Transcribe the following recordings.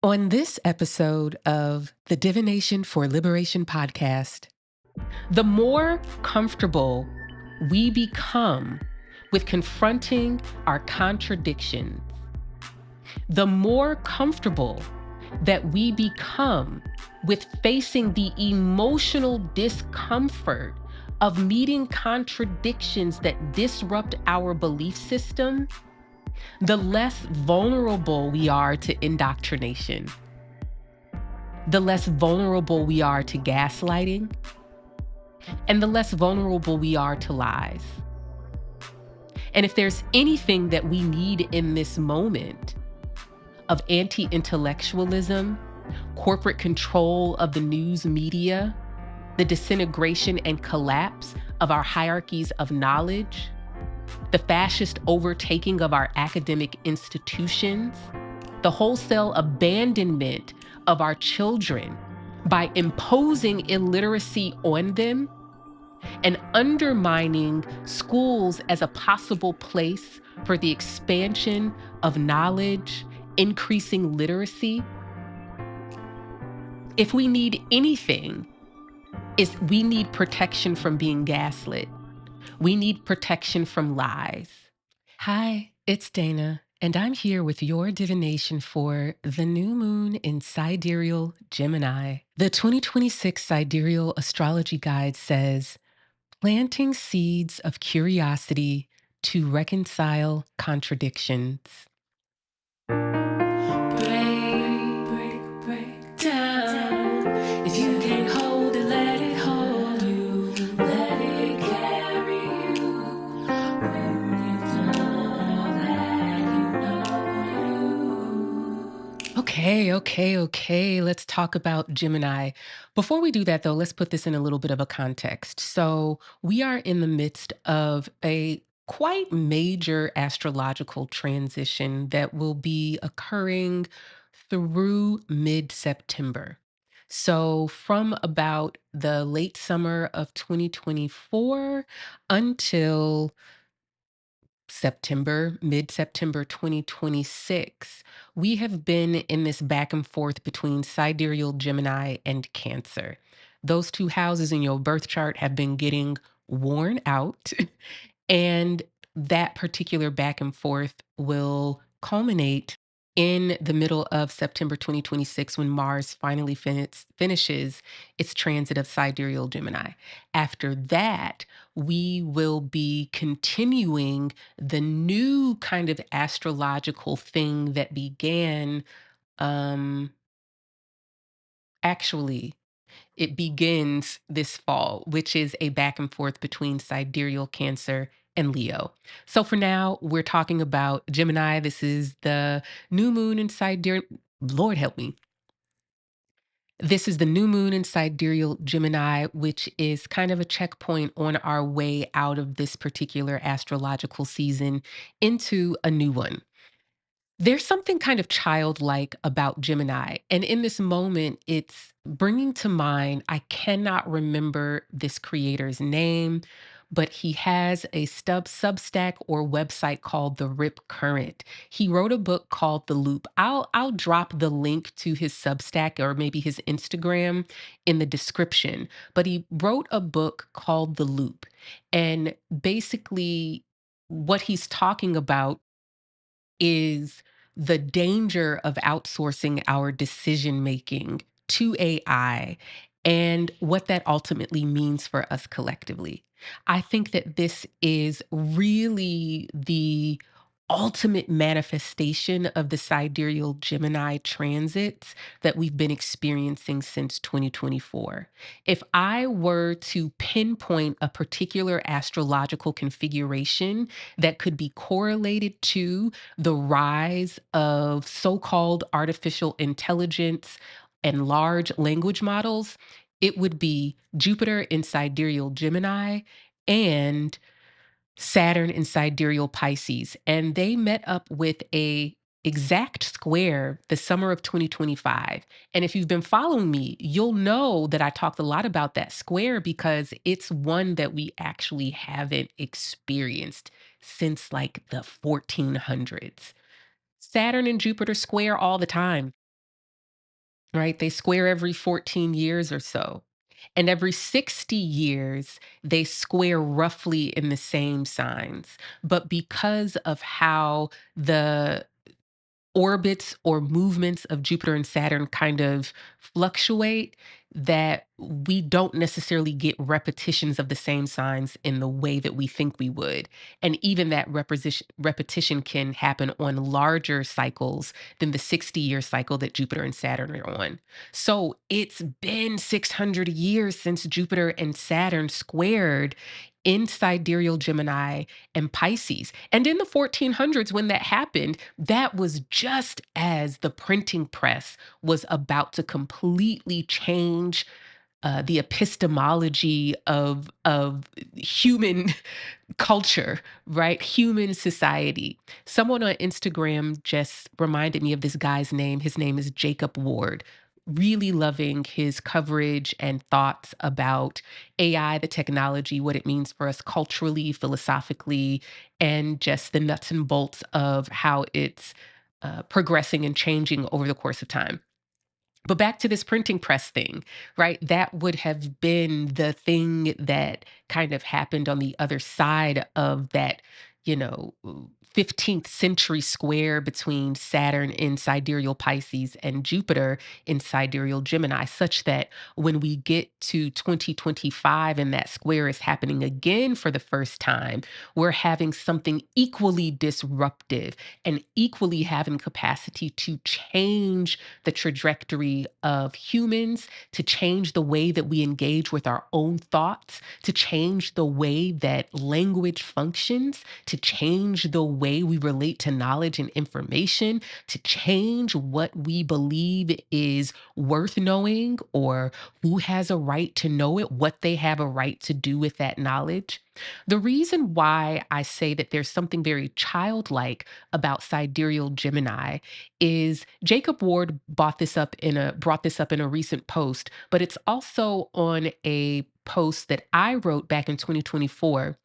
On this episode of the Divination for Liberation Podcast, the more comfortable we become with confronting our contradictions, the more comfortable that we become with facing the emotional discomfort of meeting contradictions that disrupt our belief system, the less vulnerable we are to indoctrination, the less vulnerable we are to gaslighting, and the less vulnerable we are to lies. And if there's anything that we need in this moment of anti-intellectualism, corporate control of the news media, the disintegration and collapse of our hierarchies of knowledge, the fascist overtaking of our academic institutions, the wholesale abandonment of our children by imposing illiteracy on them and undermining schools as a possible place for the expansion of knowledge, increasing literacy. If we need anything, is we need protection from being gaslit. We need protection from lies. Hi, it's Dana, and I'm here with your divination for the new moon in Sidereal Gemini. The 2026 Sidereal Astrology Guide says, planting seeds of curiosity to reconcile contradictions. Break down. If you can't hold it, let it hold you. Let it carry you. When you've done all that you know. Okay. Let's talk about Gemini. Before we do that, though, let's put this in a little bit of a context. So, we are in the midst of a quite major astrological transition that will be occurring through mid September. So, from about the late summer of 2024 until mid September 2026, we have been in this back and forth between Sidereal Gemini and Cancer. Those two houses in your birth chart have been getting worn out, and that particular back and forth will culminate in the middle of September 2026 when Mars finally finishes its transit of Sidereal Gemini. After that, we will be continuing the new kind of astrological thing that began. Um, Actually, it begins this fall, which is a back and forth between Sidereal Cancer and Leo. So for now, we're talking about Gemini. This is the new moon in Sidereal. Lord help me. This is the new moon in Sidereal Gemini, which is kind of a checkpoint on our way out of this particular astrological season into a new one. There's something kind of childlike about Gemini. And in this moment, it's bringing to mind, I cannot remember this creator's name, but he has a Substack or website called The Rip Current. He wrote a book called The Loop. I'll drop the link to his Substack or maybe his Instagram in the description. But he wrote a book called The Loop. And basically, what he's talking about is the danger of outsourcing our decision making to AI and what that ultimately means for us collectively. I think that this is really the ultimate manifestation of the sidereal Gemini transits that we've been experiencing since 2024. If I were to pinpoint a particular astrological configuration that could be correlated to the rise of so called artificial intelligence and large language models, it would be Jupiter in sidereal Gemini and Saturn in sidereal Pisces. And they met up with a exact square the summer of 2025. And if you've been following me, you'll know that I talked a lot about that square because it's one that we actually haven't experienced since like the 1400s. Saturn and Jupiter square all the time. right? They square every 14 years or so. And every 60 years, they square roughly in the same signs. But because of how the orbits or movements of Jupiter and Saturn kind of fluctuate, that we don't necessarily get repetitions of the same signs in the way that we think we would. And even that repetition can happen on larger cycles than the 60-year cycle that Jupiter and Saturn are on. So it's been 600 years since Jupiter and Saturn squared in sidereal Gemini and Pisces. And in the 1400s, when that happened, that was just as the printing press was about to completely change the epistemology of human culture, right? Human society. Someone on Instagram just reminded me of this guy's name. His name is Jacob Ward. Really loving his coverage and thoughts about AI, the technology, what it means for us culturally, philosophically, and just the nuts and bolts of how it's progressing and changing over the course of time. But back to this printing press thing, right? That would have been the thing that kind of happened on the other side of that, you know, 15th century square between Saturn in sidereal Pisces and Jupiter in sidereal Gemini, such that when we get to 2025 and that square is happening again for the first time, we're having something equally disruptive and equally having capacity to change the trajectory of humans, to change the way that we engage with our own thoughts, to change the way that language functions, to change the way we relate to knowledge and information, to change what we believe is worth knowing or who has a right to know it, what they have a right to do with that knowledge. The reason why I say that there's something very childlike about sidereal Gemini is Jacob Ward brought this up in a recent post, but it's also on a post that I wrote back in 2024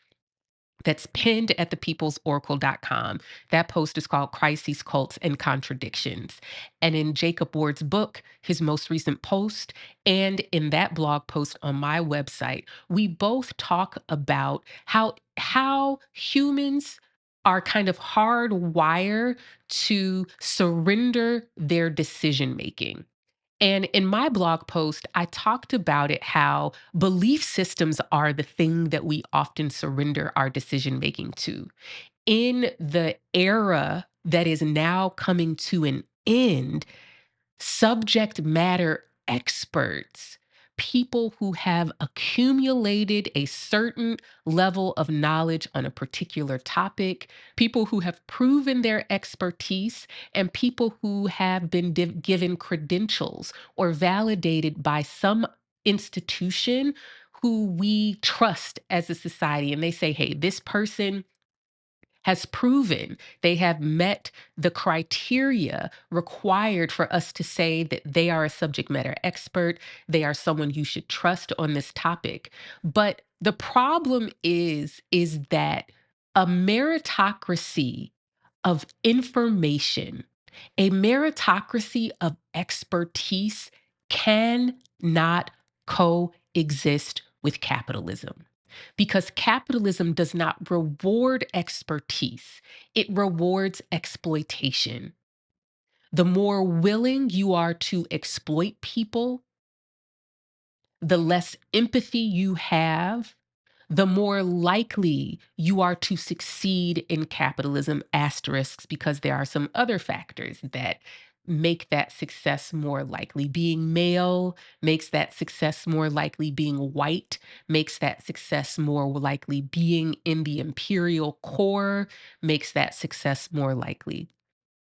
that's pinned at thepeoplesoracle.com. That post is called Crises, Cults, and Contradictions. And in Jacob Ward's book, his most recent post, and in that blog post on my website, we both talk about how humans are kind of hardwired to surrender their decision making. And in my blog post, I talked about it how belief systems are the thing that we often surrender our decision making to. In the era that is now coming to an end, subject matter experts, people who have accumulated a certain level of knowledge on a particular topic, people who have proven their expertise, and people who have been given credentials or validated by some institution who we trust as a society. And they say, hey, this person has proven they have met the criteria required for us to say that they are a subject matter expert, they are someone you should trust on this topic. But the problem is that a meritocracy of information, a meritocracy of expertise cannot coexist with capitalism because capitalism does not reward expertise, it rewards exploitation. The more willing you are to exploit people, the less empathy you have, the more likely you are to succeed in capitalism, asterisks, because there are some other factors that make that success more likely. Being male makes that success more likely. Being white makes that success more likely. Being in the imperial core makes that success more likely.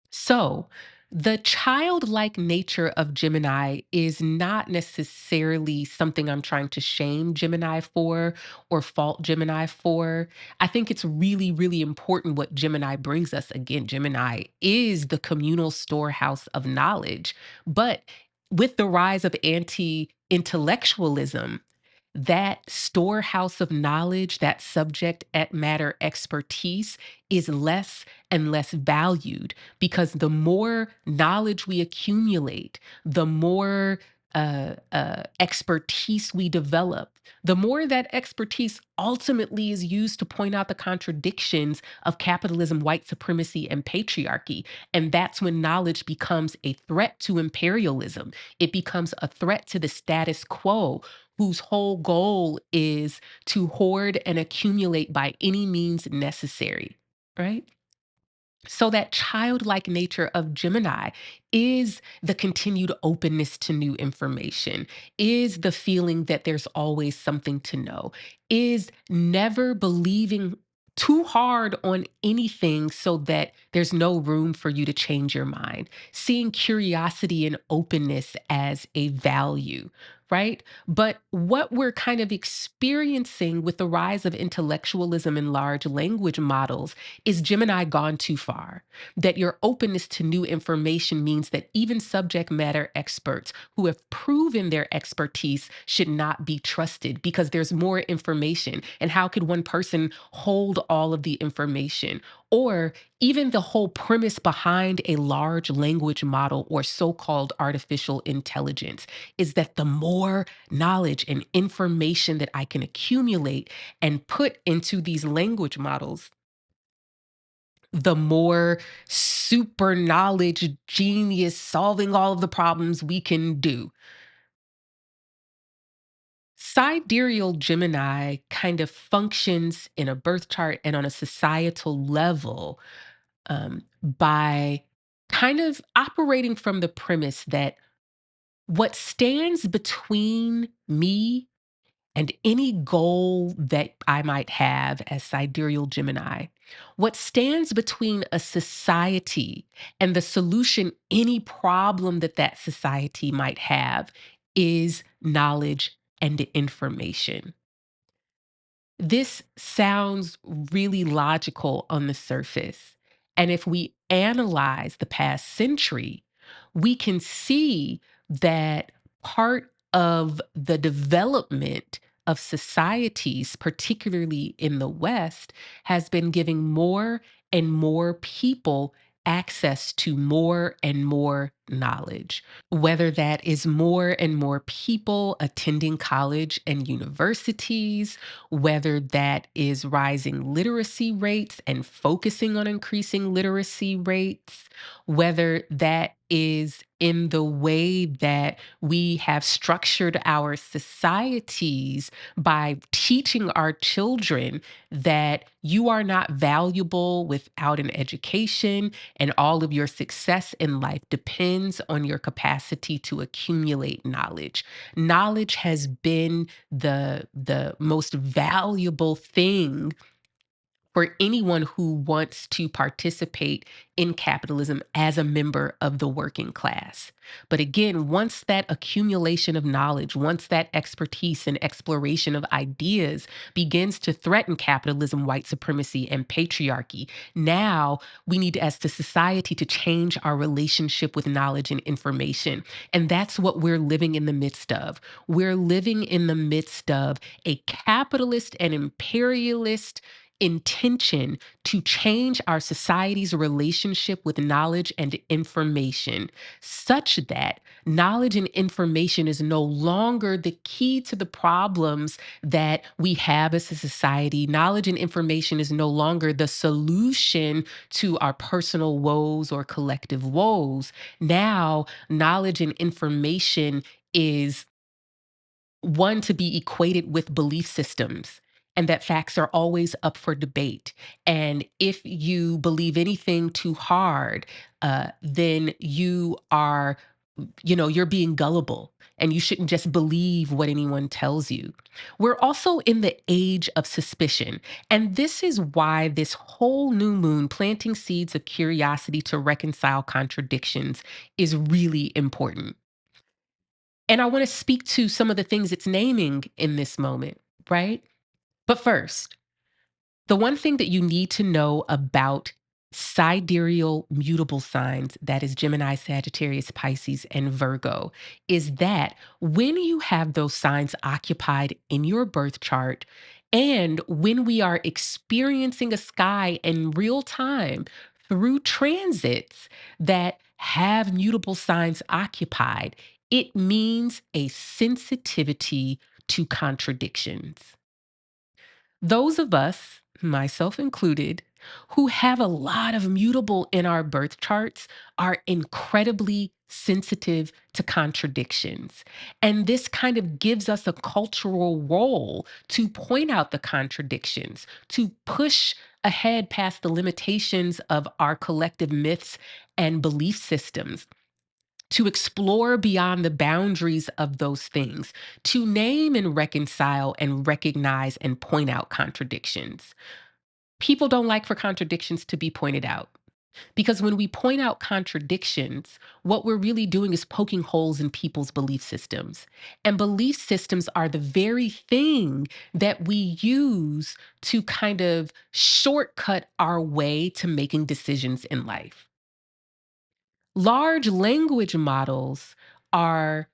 So, the childlike nature of Gemini is not necessarily something I'm trying to shame Gemini for or fault Gemini for. I think it's really, really important what Gemini brings us. Again, Gemini is the communal storehouse of knowledge. But with the rise of anti intellectualism, that storehouse of knowledge, that subject matter expertise is less and less valued because the more knowledge we accumulate, the more expertise we develop, the more that expertise ultimately is used to point out the contradictions of capitalism, white supremacy, and patriarchy. And that's when knowledge becomes a threat to imperialism. It becomes a threat to the status quo, whose whole goal is to hoard and accumulate by any means necessary, right? So, that childlike nature of Gemini is the continued openness to new information, is the feeling that there's always something to know, is never believing too hard on anything so that there's no room for you to change your mind, seeing curiosity and openness as a value. Right. But what we're kind of experiencing with the rise of intellectualism and large language models is Gemini gone too far? That your openness to new information means that even subject matter experts who have proven their expertise should not be trusted because there's more information. And how could one person hold all of the information? Or even the whole premise behind a large language model or so called artificial intelligence is that the more knowledge and information that I can accumulate and put into these language models, the more super knowledge genius solving all of the problems we can do. Sidereal Gemini kind of functions in a birth chart and on a societal level by kind of operating from the premise that what stands between me and any goal that I might have as sidereal Gemini, what stands between a society and the solution, any problem that that society might have, is knowledge and information. This sounds really logical on the surface. And if we analyze the past century, we can see that part of the development of societies, particularly in the West, has been giving more and more people access to more and more knowledge, whether that is more and more people attending college and universities, whether that is rising literacy rates and focusing on increasing literacy rates, whether that is in the way that we have structured our societies by teaching our children that you are not valuable without an education and all of your success in life depends on your capacity to accumulate knowledge. Knowledge has been the most valuable thing for anyone who wants to participate in capitalism as a member of the working class. But again, once that accumulation of knowledge, once that expertise and exploration of ideas begins to threaten capitalism, white supremacy, and patriarchy, now we need as the society to change our relationship with knowledge and information. And that's what we're living in the midst of. We're living in the midst of a capitalist and imperialist intention to change our society's relationship with knowledge and information such that knowledge and information is no longer the key to the problems that we have as a society. Knowledge and information is no longer the solution to our personal woes or collective woes. Now, knowledge and information is one to be equated with belief systems and that facts are always up for debate. And if you believe anything too hard, then you are, you're being gullible and you shouldn't just believe what anyone tells you. We're also in the age of suspicion. And this is why this whole new moon, planting seeds of curiosity to reconcile contradictions, is really important. And I want to speak to some of the things it's naming in this moment, right? But first, the one thing that you need to know about Sidereal mutable signs, that is Gemini, Sagittarius, Pisces, and Virgo, is that when you have those signs occupied in your birth chart, and when we are experiencing a sky in real time through transits that have mutable signs occupied, it means a sensitivity to contradictions. Those of us, myself included, who have a lot of mutable in our birth charts are incredibly sensitive to contradictions. And this kind of gives us a cultural role to point out the contradictions, to push ahead past the limitations of our collective myths and belief systems, to explore beyond the boundaries of those things, to name and reconcile and recognize and point out contradictions. People don't like for contradictions to be pointed out. Because when we point out contradictions, what we're really doing is poking holes in people's belief systems. And belief systems are the very thing that we use to kind of shortcut our way to making decisions in life. Large language models are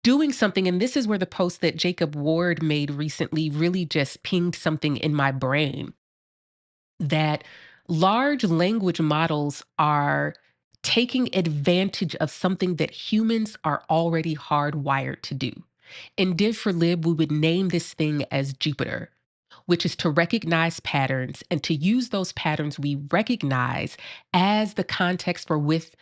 doing something, and this is where the post that Jacob Ward made recently really just pinged something in my brain, that large language models are taking advantage of something that humans are already hardwired to do. In Div for Lib, we would name this thing as Jupiter, which is to recognize patterns and to use those patterns we recognize as the context for with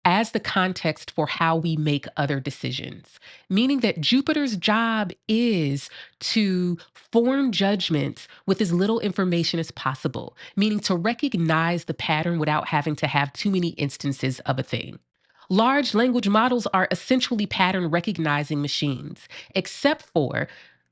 as the context for how we make other decisions. Meaning that Jupiter's job is to form judgments with as little information as possible, meaning to recognize the pattern without having to have too many instances of a thing. Large language models are essentially pattern recognizing machines, except for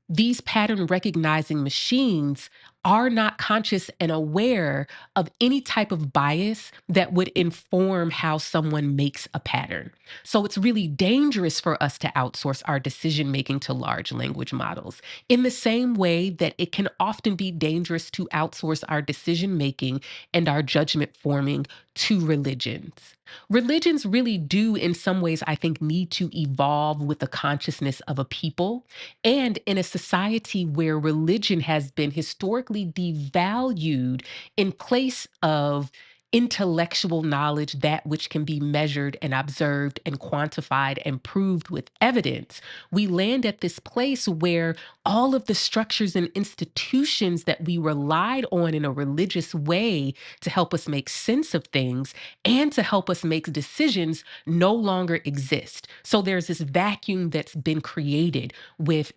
these pattern recognizing machines are not conscious and aware of any type of bias that would inform how someone makes a pattern. So it's really dangerous for us to outsource our decision making to large language models, in the same way that it can often be dangerous to outsource our decision making and our judgment forming to religions. Religions really do, in some ways, I think, need to evolve with the consciousness of a people, and in a society where religion has been historically devalued in place of intellectual knowledge, that which can be measured and observed and quantified and proved with evidence, we land at this place where all of the structures and institutions that we relied on in a religious way to help us make sense of things and to help us make decisions no longer exist. So there's this vacuum that's been created with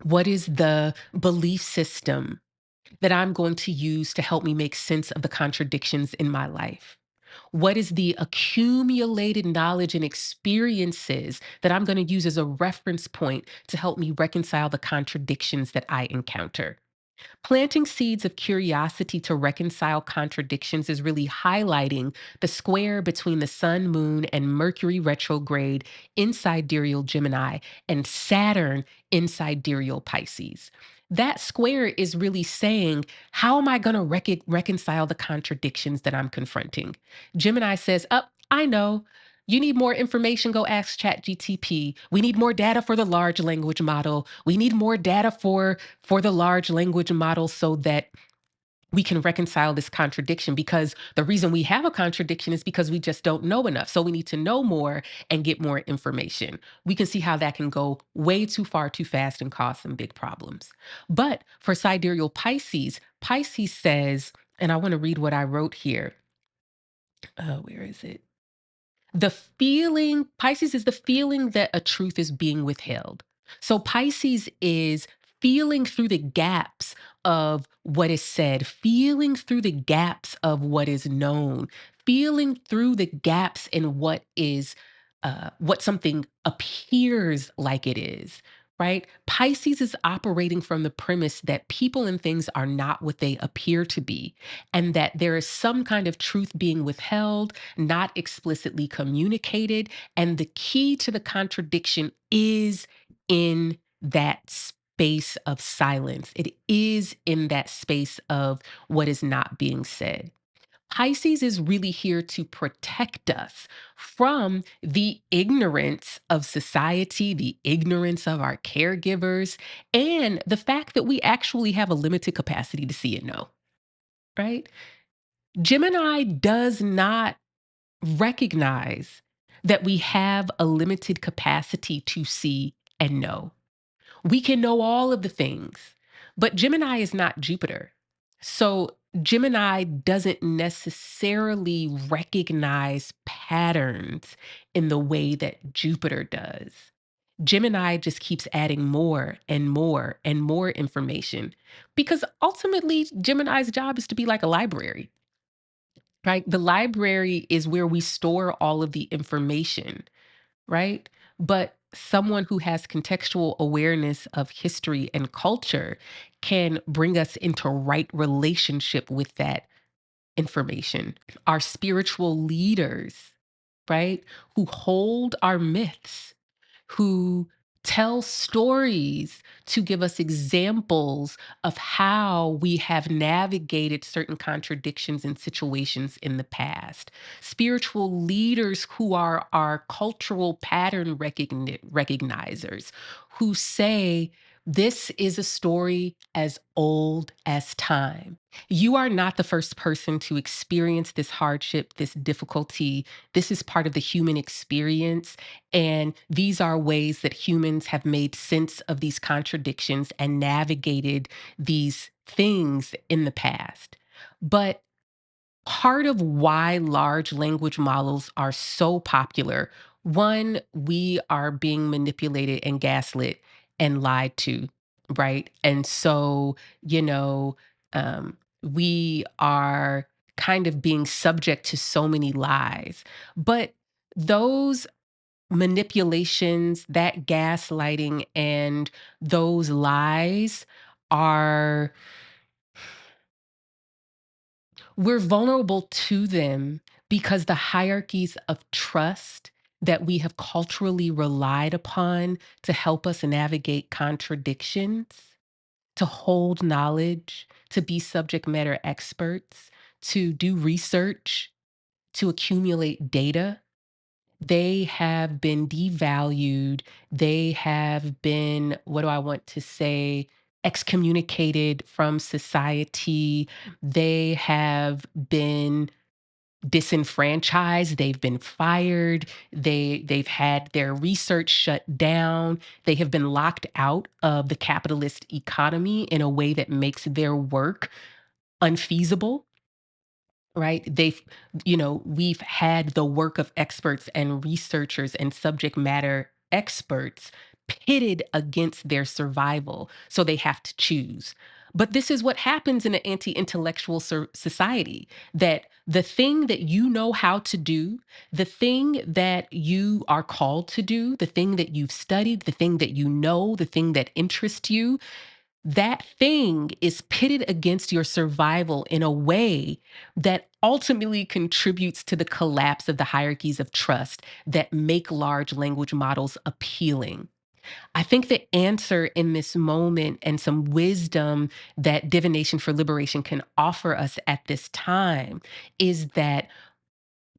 what is the belief system that I'm going to use to help me make sense of the contradictions in my life? What is the accumulated knowledge and experiences that I'm going to use as a reference point to help me reconcile the contradictions that I encounter? Planting seeds of curiosity to reconcile contradictions is really highlighting the square between the sun, moon, and Mercury retrograde in sidereal Gemini and Saturn in sidereal Pisces. That square is really saying, how am I going to reconcile the contradictions that I'm confronting? Gemini says, up, I know. You need more information, go ask ChatGTP. We need more data for the large language model. We need more data for the large language model so that we can reconcile this contradiction, because the reason we have a contradiction is because we just don't know enough. So we need to know more and get more information. We can see how that can go way too far too fast and cause some big problems. But for sidereal Pisces, Pisces says, and I want to read what I wrote here. Where is it? The feeling, Pisces is the feeling that a truth is being withheld. So Pisces is feeling through the gaps of what is said, feeling through the gaps of what is known, feeling through the gaps in what something appears like it is. Right? Pisces is operating from the premise that people and things are not what they appear to be, and that there is some kind of truth being withheld, not explicitly communicated. And the key to the contradiction is in that space of silence. It is in that space of what is not being said. Pisces is really here to protect us from the ignorance of society, the ignorance of our caregivers, and the fact that we actually have a limited capacity to see and know, right? Gemini does not recognize that we have a limited capacity to see and know. We can know all of the things, but Gemini is not Jupiter. So Gemini doesn't necessarily recognize patterns in the way that Jupiter does. Gemini just keeps adding more and more and more information because ultimately Gemini's job is to be like a library, right? The library is where we store all of the information, right? But someone who has contextual awareness of history and culture can bring us into right relationship with that information. Our spiritual leaders, right? Who hold our myths, who tell stories to give us examples of how we have navigated certain contradictions and situations in the past. Spiritual leaders who are our cultural pattern recognizers, who say, this is a story as old as time. You are not the first person to experience this hardship, this difficulty. This is part of the human experience. And these are ways that humans have made sense of these contradictions and navigated these things in the past. But part of why large language models are so popular, one, we are being manipulated and gaslit and lied to, right? And so, you know, we are kind of being subject to so many lies. But those manipulations, that gaslighting, and those lies are, we're vulnerable to them because the hierarchies of trust that we have culturally relied upon to help us navigate contradictions, to hold knowledge, to be subject matter experts, to do research, to accumulate data, they have been devalued. They have been, what do I want to say, excommunicated from society. They have been disenfranchised, they've been fired, they've had their research shut down, they have been locked out of the capitalist economy in a way that makes their work unfeasible, right? We've had the work of experts and researchers and subject matter experts pitted against their survival. So they have to choose. But this is what happens in an anti intellectual society, that the thing that you know how to do, the thing that you are called to do, the thing that you've studied, the thing that you know, the thing that interests you, that thing is pitted against your survival in a way that ultimately contributes to the collapse of the hierarchies of trust that make large language models appealing. I think the answer in this moment and some wisdom that Divination for Liberation can offer us at this time is that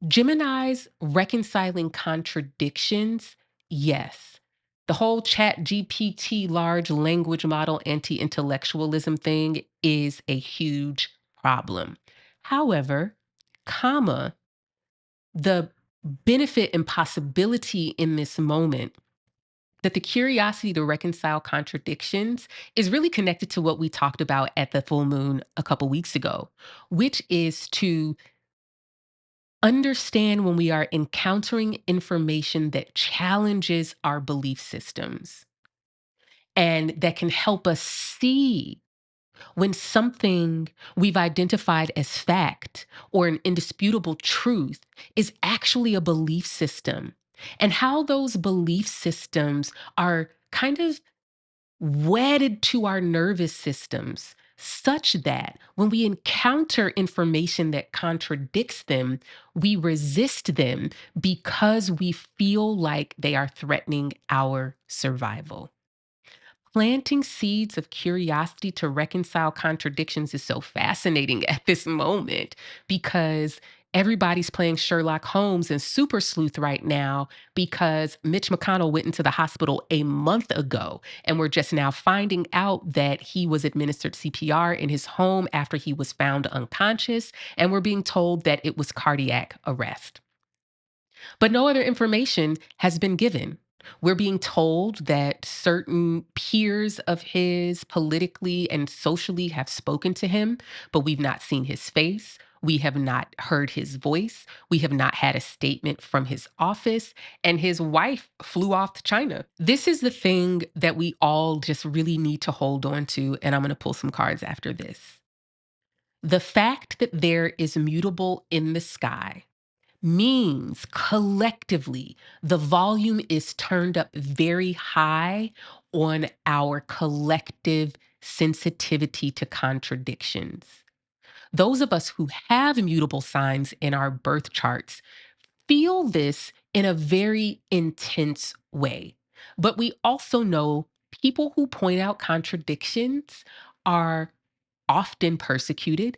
Gemini's reconciling contradictions, yes. The whole chat GPT large language model anti-intellectualism thing is a huge problem. However, comma, the benefit and possibility in this moment that the curiosity to reconcile contradictions is really connected to what we talked about at the full moon a couple weeks ago, which is to understand when we are encountering information that challenges our belief systems and that can help us see when something we've identified as fact or an indisputable truth is actually a belief system, and how those belief systems are kind of wedded to our nervous systems such that when we encounter information that contradicts them, we resist them because we feel like they are threatening our survival. Planting seeds of curiosity to reconcile contradictions is so fascinating at this moment because everybody's playing Sherlock Holmes and super sleuth right now because Mitch McConnell went into the hospital a month ago. And we're just now finding out that he was administered CPR in his home after he was found unconscious. And we're being told that it was cardiac arrest. But no other information has been given. We're being told that certain peers of his politically and socially have spoken to him, but we've not seen his face. We have not heard his voice. We have not had a statement from his office. And his wife flew off to China. This is the thing that we all just really need to hold on to. And I'm going to pull some cards after this. The fact that there is mutable in the sky means collectively the volume is turned up very high on our collective sensitivity to contradictions. Those of us who have immutable signs in our birth charts feel this in a very intense way. But we also know people who point out contradictions are often persecuted.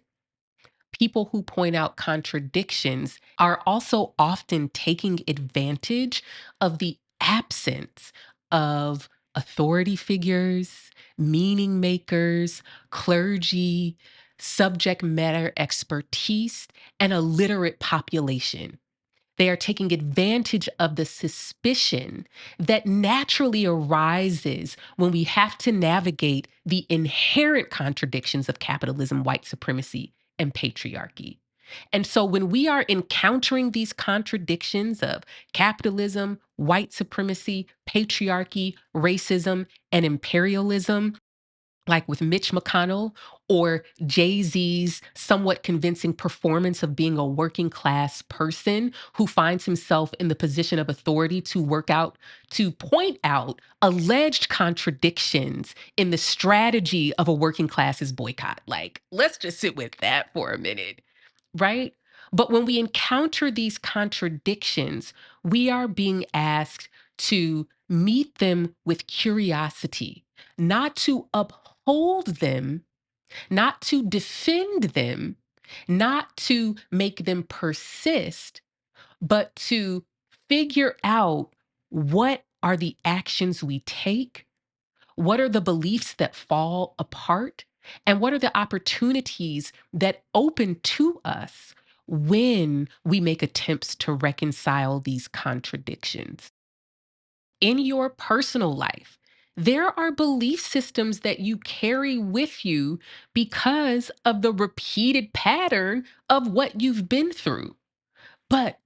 People who point out contradictions are also often taking advantage of the absence of authority figures, meaning makers, clergy, subject matter expertise, and a literate population. They are taking advantage of the suspicion that naturally arises when we have to navigate the inherent contradictions of capitalism, white supremacy, and patriarchy. And so when we are encountering these contradictions of capitalism, white supremacy, patriarchy, racism, and imperialism, like with Mitch McConnell or Jay-Z's somewhat convincing performance of being a working class person who finds himself in the position of authority to point out alleged contradictions in the strategy of a working class's boycott. Like, let's just sit with that for a minute, right? But when we encounter these contradictions, we are being asked to meet them with curiosity, not to uphold them, not to defend them, not to make them persist, but to figure out what are the actions we take, what are the beliefs that fall apart, and what are the opportunities that open to us when we make attempts to reconcile these contradictions in your personal life. There are belief systems that you carry with you because of the repeated pattern of what you've been through. But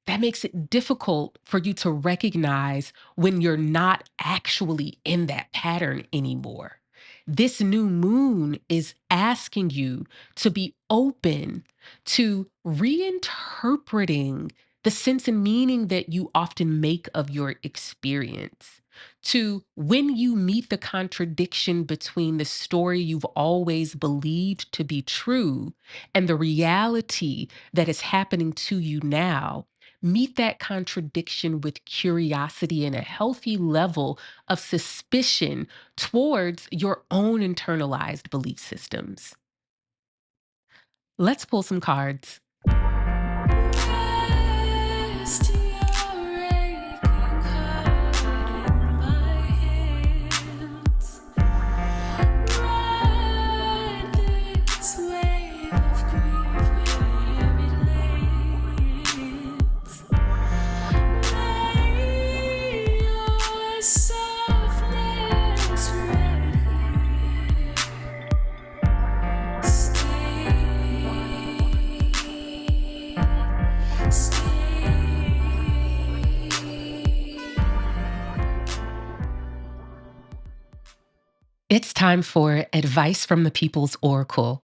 that makes it difficult for you to recognize when you're not actually in that pattern anymore. This new moon is asking you to be open to reinterpreting the sense and meaning that you often make of your experience. To when you meet the contradiction between the story you've always believed to be true and the reality that is happening to you now, meet that contradiction with curiosity and a healthy level of suspicion towards your own internalized belief systems. Let's pull some cards. Rest your aching heart in my hands. Ride this wave of grief where it lands. Lay your softness right here. It's time for advice from the People's Oracle.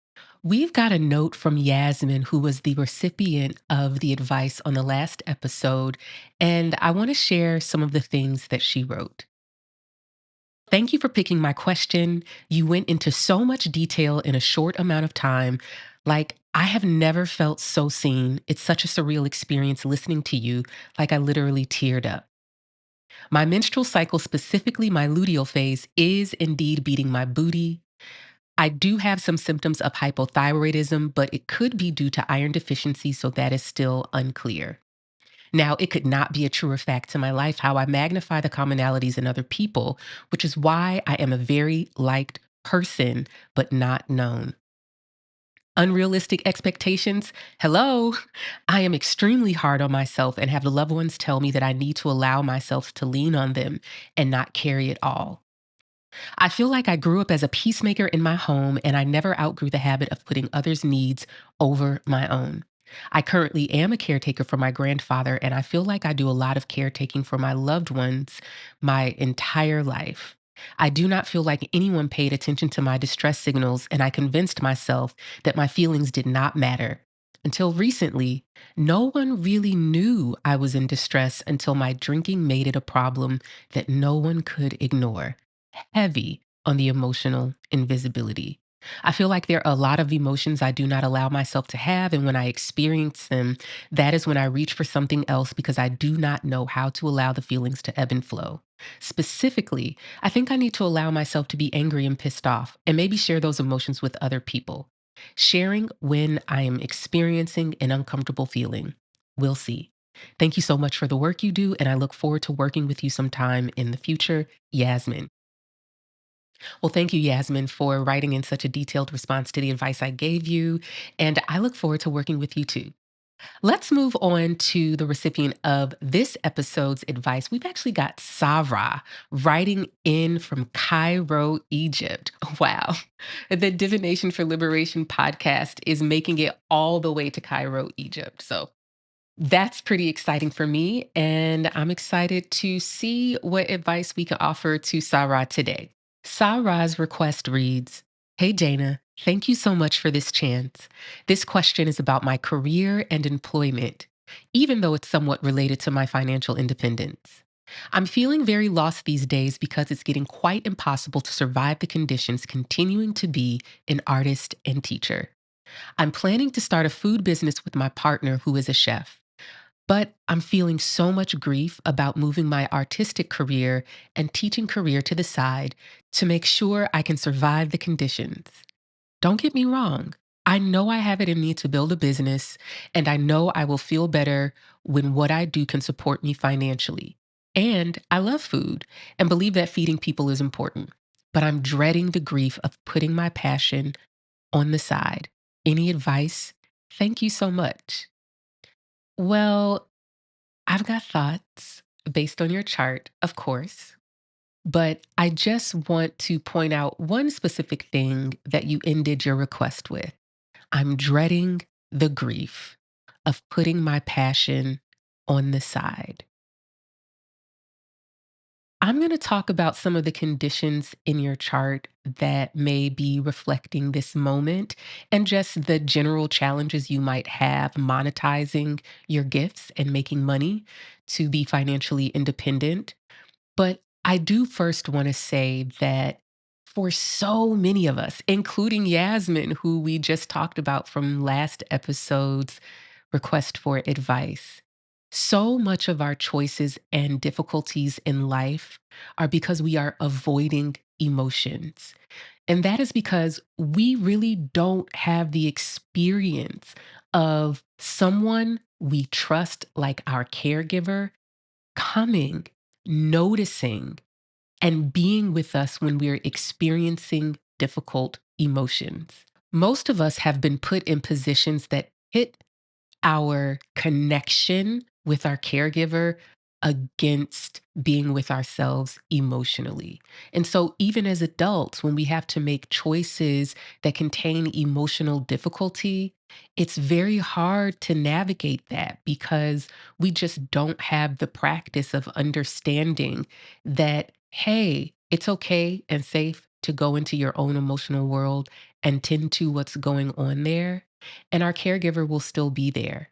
We've got a note from Yasmin, who was the recipient of the advice on the last episode, and I want to share some of the things that she wrote. Thank you for picking my question. You went into so much detail in a short amount of time. Like, I have never felt so seen. It's such a surreal experience listening to you. Like, I literally teared up. My menstrual cycle, specifically my luteal phase, is indeed beating my booty. I do have some symptoms of hypothyroidism, but it could be due to iron deficiency, so that is still unclear. Now, it could not be a truer fact to my life how I magnify the commonalities in other people, which is why I am a very liked person, but not known. Unrealistic expectations? Hello. I am extremely hard on myself and have the loved ones tell me that I need to allow myself to lean on them and not carry it all. I feel like I grew up as a peacemaker in my home and I never outgrew the habit of putting others' needs over my own. I currently am a caretaker for my grandfather, and I feel like I do a lot of caretaking for my loved ones my entire life. I do not feel like anyone paid attention to my distress signals, and I convinced myself that my feelings did not matter. Until recently, no one really knew I was in distress until my drinking made it a problem that no one could ignore. Heavy on the emotional invisibility. I feel like there are a lot of emotions I do not allow myself to have. And when I experience them, that is when I reach for something else because I do not know how to allow the feelings to ebb and flow. Specifically, I think I need to allow myself to be angry and pissed off and maybe share those emotions with other people. Sharing when I am experiencing an uncomfortable feeling. We'll see. Thank you so much for the work you do, and I look forward to working with you sometime in the future. Yasmin. Well, thank you, Yasmin, for writing in such a detailed response to the advice I gave you. And I look forward to working with you too. Let's move on to the recipient of this episode's advice. We've actually got Sarah writing in from Cairo, Egypt. Wow. The Divination for Liberation podcast is making it all the way to Cairo, Egypt. So that's pretty exciting for me. And I'm excited to see what advice we can offer to Sarah today. Sarah's request reads, Hey Jana, thank you so much for this chance. This question is about my career and employment, even though it's somewhat related to my financial independence. I'm feeling very lost these days because it's getting quite impossible to survive the conditions continuing to be an artist and teacher. I'm planning to start a food business with my partner who is a chef. But I'm feeling so much grief about moving my artistic career and teaching career to the side to make sure I can survive the conditions. Don't get me wrong. I know I have it in me to build a business, and I know I will feel better when what I do can support me financially. And I love food and believe that feeding people is important. But I'm dreading the grief of putting my passion on the side. Any advice? Thank you so much. Well, I've got thoughts based on your chart, of course, but I just want to point out one specific thing that you ended your request with. I'm dreading the grief of putting my passion on the side. I'm going to talk about some of the conditions in your chart that may be reflecting this moment and just the general challenges you might have monetizing your gifts and making money to be financially independent. But I do first want to say that for so many of us, including Yasmin, who we just talked about from last episode's request for advice, so much of our choices and difficulties in life are because we are avoiding emotions. And that is because we really don't have the experience of someone we trust, like our caregiver, coming, noticing, and being with us when we're experiencing difficult emotions. Most of us have been put in positions that hit our connection with our caregiver against being with ourselves emotionally. And so, even as adults, when we have to make choices that contain emotional difficulty, it's very hard to navigate that because we just don't have the practice of understanding that, hey, it's okay and safe to go into your own emotional world and tend to what's going on there. And our caregiver will still be there,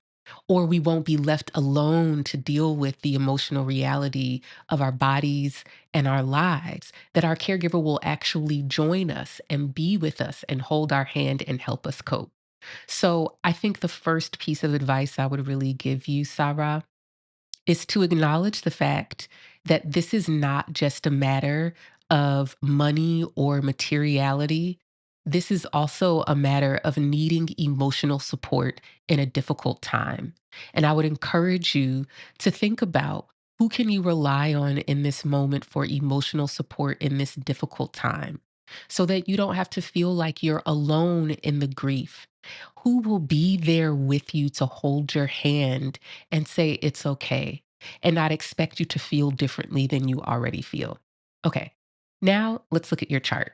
or we won't be left alone to deal with the emotional reality of our bodies and our lives, that our caregiver will actually join us and be with us and hold our hand and help us cope. So I think the first piece of advice I would really give you, Sarah, is to acknowledge the fact that this is not just a matter of money or materiality. This is also a matter of needing emotional support in a difficult time. And I would encourage you to think about who can you rely on in this moment for emotional support in this difficult time so that you don't have to feel like you're alone in the grief. Who will be there with you to hold your hand and say it's okay and not expect you to feel differently than you already feel? Okay, now let's look at your chart.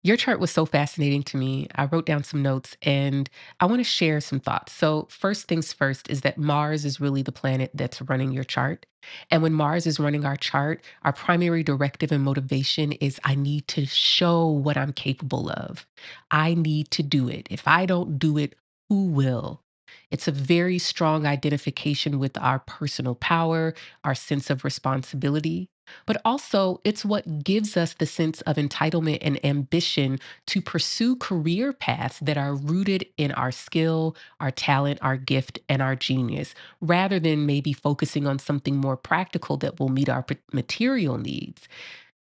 Your chart was so fascinating to me. I wrote down some notes and I want to share some thoughts. So, first things first is that Mars is really the planet that's running your chart. And when Mars is running our chart, our primary directive and motivation is I need to show what I'm capable of. I need to do it. If I don't do it, who will? It's a very strong identification with our personal power, our sense of responsibility, but also it's what gives us the sense of entitlement and ambition to pursue career paths that are rooted in our skill, our talent, our gift, and our genius, rather than maybe focusing on something more practical that will meet our material needs.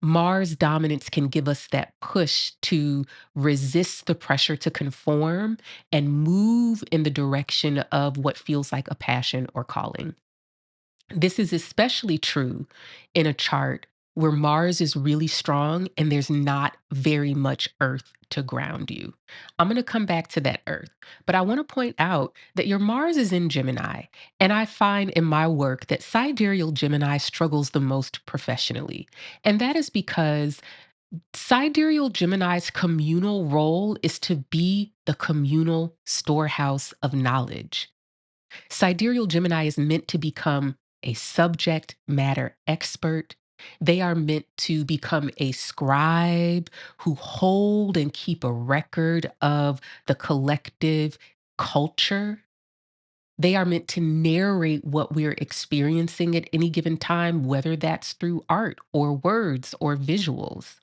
Mars dominance can give us that push to resist the pressure to conform and move in the direction of what feels like a passion or calling. This is especially true in a chart where Mars is really strong and there's not very much Earth to ground you. I'm going to come back to that Earth, but I want to point out that your Mars is in Gemini. And I find in my work that sidereal Gemini struggles the most professionally. And that is because sidereal Gemini's communal role is to be the communal storehouse of knowledge. Sidereal Gemini is meant to become a subject matter expert. They are meant to become a scribe who hold and keep a record of the collective culture. They are meant to narrate what we're experiencing at any given time, whether that's through art or words or visuals.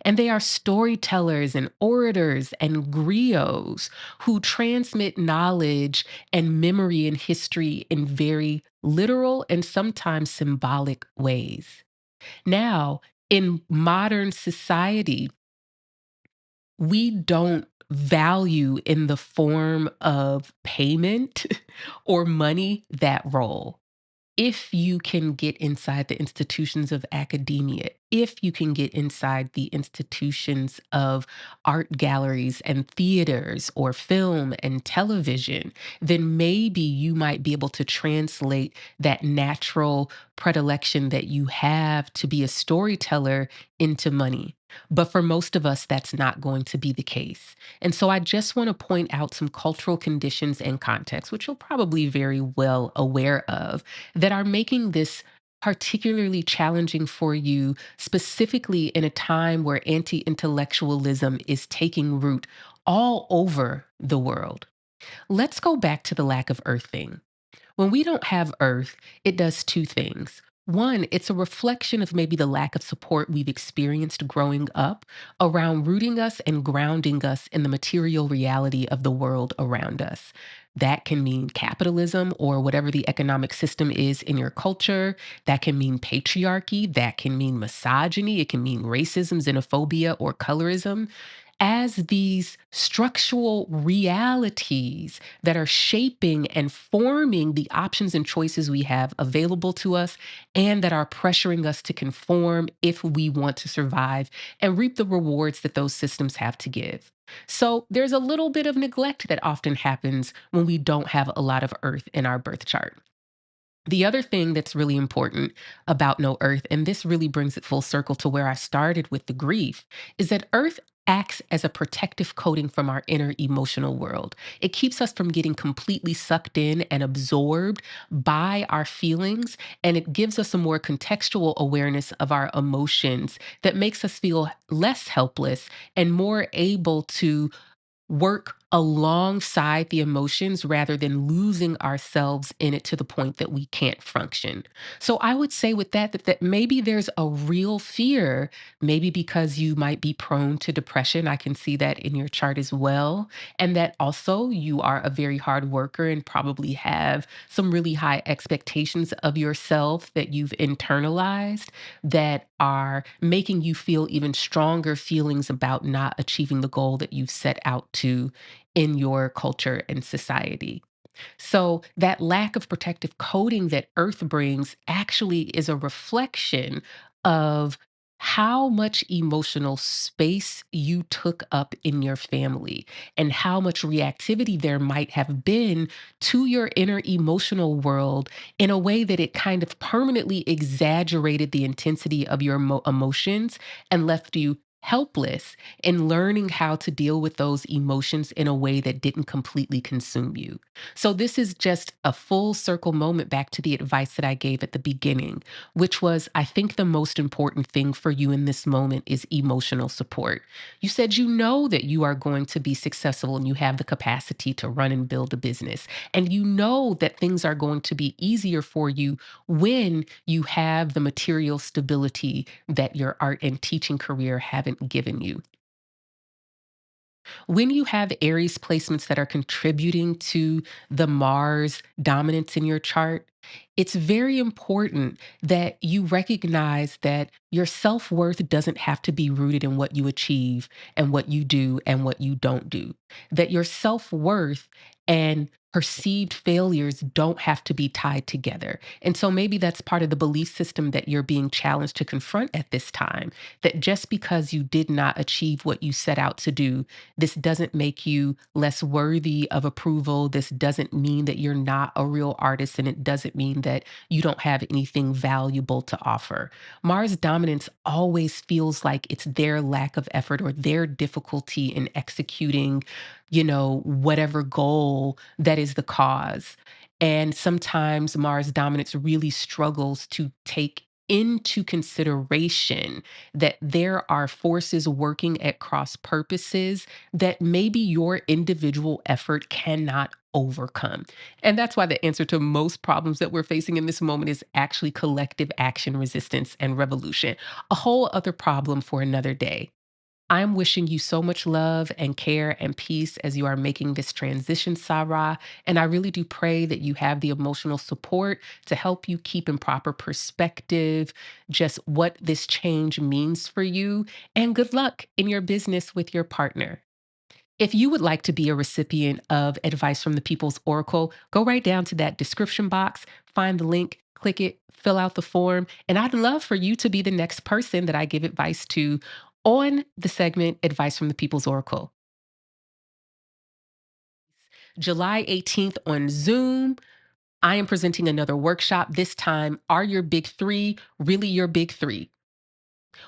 And they are storytellers and orators and griots who transmit knowledge and memory and history in very literal and sometimes symbolic ways. Now, in modern society, we don't value in the form of payment or money that role. If you can get inside the institutions of academia, if you can get inside the institutions of art galleries and theaters or film and television, then maybe you might be able to translate that natural predilection that you have to be a storyteller into money. But for most of us, that's not going to be the case. And so I just want to point out some cultural conditions and context, which you're probably very well aware of, that are making this particularly challenging for you, specifically in a time where anti intellectualism is taking root all over the world. Let's go back to the lack of earthing. When we don't have Earth, it does two things. One, it's a reflection of maybe the lack of support we've experienced growing up around rooting us and grounding us in the material reality of the world around us. That can mean capitalism or whatever the economic system is in your culture. That can mean patriarchy. That can mean misogyny. It can mean racism, xenophobia, or colorism as these structural realities that are shaping and forming the options and choices we have available to us and that are pressuring us to conform if we want to survive and reap the rewards that those systems have to give. So there's a little bit of neglect that often happens when we don't have a lot of earth in our birth chart. The other thing that's really important about no earth, and this really brings it full circle to where I started with the grief, is that earth acts as a protective coating from our inner emotional world. It keeps us from getting completely sucked in and absorbed by our feelings, and it gives us a more contextual awareness of our emotions that makes us feel less helpless and more able to work alongside the emotions rather than losing ourselves in it to the point that we can't function. So I would say with that maybe there's a real fear, maybe because you might be prone to depression. I can see that in your chart as well. And that also you are a very hard worker and probably have some really high expectations of yourself that you've internalized that are making you feel even stronger feelings about not achieving the goal that you've set out to in your culture and society. So, that lack of protective coating that Earth brings actually is a reflection of how much emotional space you took up in your family and how much reactivity there might have been to your inner emotional world in a way that it kind of permanently exaggerated the intensity of your emotions and left you helpless in learning how to deal with those emotions in a way that didn't completely consume you. So, this is just a full circle moment back to the advice that I gave at the beginning, which was I think the most important thing for you in this moment is emotional support. You said you know that you are going to be successful and you have the capacity to run and build a business. And you know that things are going to be easier for you when you have the material stability that your art and teaching career haven't given you. When you have Aries placements that are contributing to the Mars dominance in your chart, it's very important that you recognize that your self worth doesn't have to be rooted in what you achieve and what you do and what you don't do. That your self worth and perceived failures don't have to be tied together. And so maybe that's part of the belief system that you're being challenged to confront at this time. That just because you did not achieve what you set out to do, this doesn't make you less worthy of approval. This doesn't mean that you're not a real artist, and it doesn't mean that you don't have anything valuable to offer. Mars dominance always feels like it's their lack of effort or their difficulty in executing, whatever goal that is the cause. And sometimes Mars dominance really struggles to take into consideration that there are forces working at cross purposes that maybe your individual effort cannot overcome. And that's why the answer to most problems that we're facing in this moment is actually collective action, resistance, and revolution. A whole other problem for another day. I'm wishing you so much love and care and peace as you are making this transition, Sarah. And I really do pray that you have the emotional support to help you keep in proper perspective just what this change means for you. And good luck in your business with your partner. If you would like to be a recipient of advice from the People's Oracle, go right down to that description box, find the link, click it, fill out the form, and I'd love for you to be the next person that I give advice to on the segment Advice from the People's Oracle. July 18th on Zoom, I am presenting another workshop. This time, are your big three really your big three?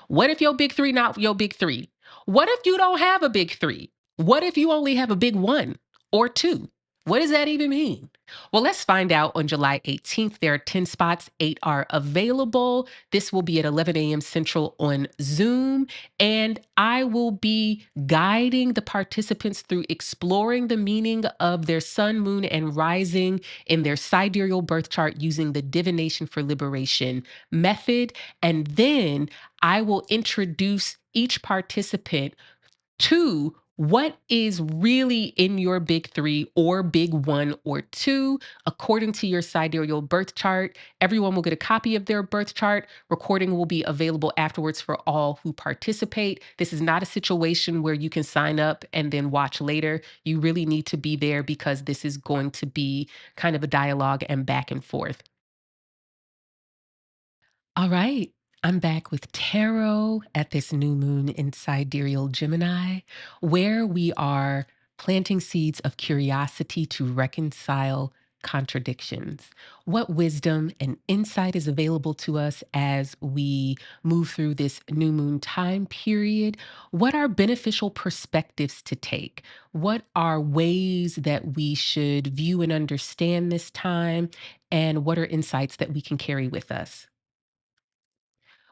What if your big three not your big three? What if you don't have a big three? What if you only have a big one or two? What does that even mean? Well, let's find out on July 18th. There are 10 spots, 8 are available. This will be at 11 a.m. Central on Zoom. And I will be guiding the participants through exploring the meaning of their sun, moon, and rising in their sidereal birth chart using the Divination for Liberation method. And then I will introduce each participant to what is really in your big three or big one or two, according to your sidereal birth chart. Everyone will get a copy of their birth chart. Recording will be available afterwards for all who participate. This is not a situation where you can sign up and then watch later. You really need to be there because this is going to be kind of a dialogue and back and forth. All right. I'm back with tarot at this new moon in Sidereal Gemini, where we are planting seeds of curiosity to reconcile contradictions. What wisdom and insight is available to us as we move through this new moon time period? What are beneficial perspectives to take? What are ways that we should view and understand this time? And what are insights that we can carry with us?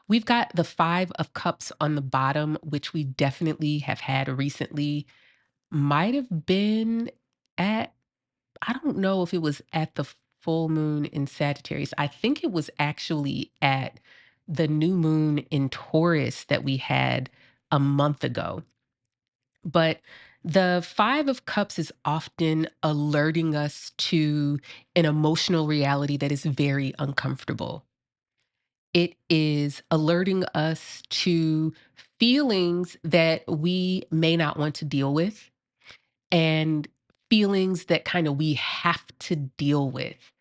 We've got the 5 of cups on the bottom, which we definitely have had recently. Might have been at I don't know if it was at the full moon in Sagittarius. I think it was actually at the new moon in Taurus that we had a month ago. But the 5 of Cups is often alerting us to an emotional reality that is very uncomfortable. It is alerting us to feelings that we may not want to deal with and feelings that kind of we have to deal with.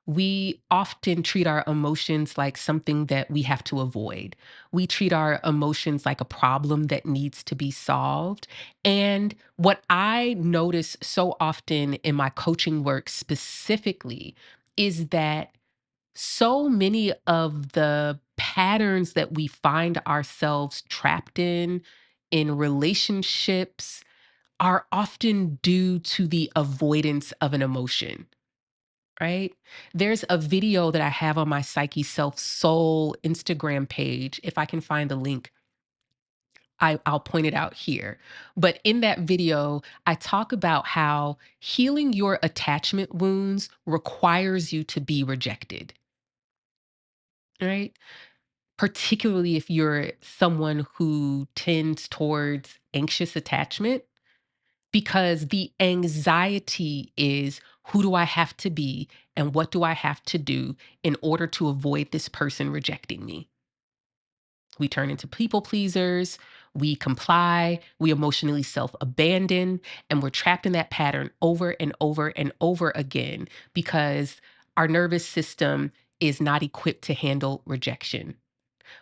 We often treat our emotions like something that we have to avoid. We treat our emotions like a problem that needs to be solved. And what I notice so often in my coaching work specifically is that so many of the patterns that we find ourselves trapped in relationships, are often due to the avoidance of an emotion, right? There's a video that I have on my Psyche Self Soul Instagram page. If I can find the link, I'll point it out here. But in that video, I talk about how healing your attachment wounds requires you to be rejected, right? Particularly if you're someone who tends towards anxious attachment, because the anxiety is who do I have to be and what do I have to do in order to avoid this person rejecting me? We turn into people pleasers, we comply, we emotionally self abandon, and we're trapped in that pattern over and over and over again because our nervous system is not equipped to handle rejection.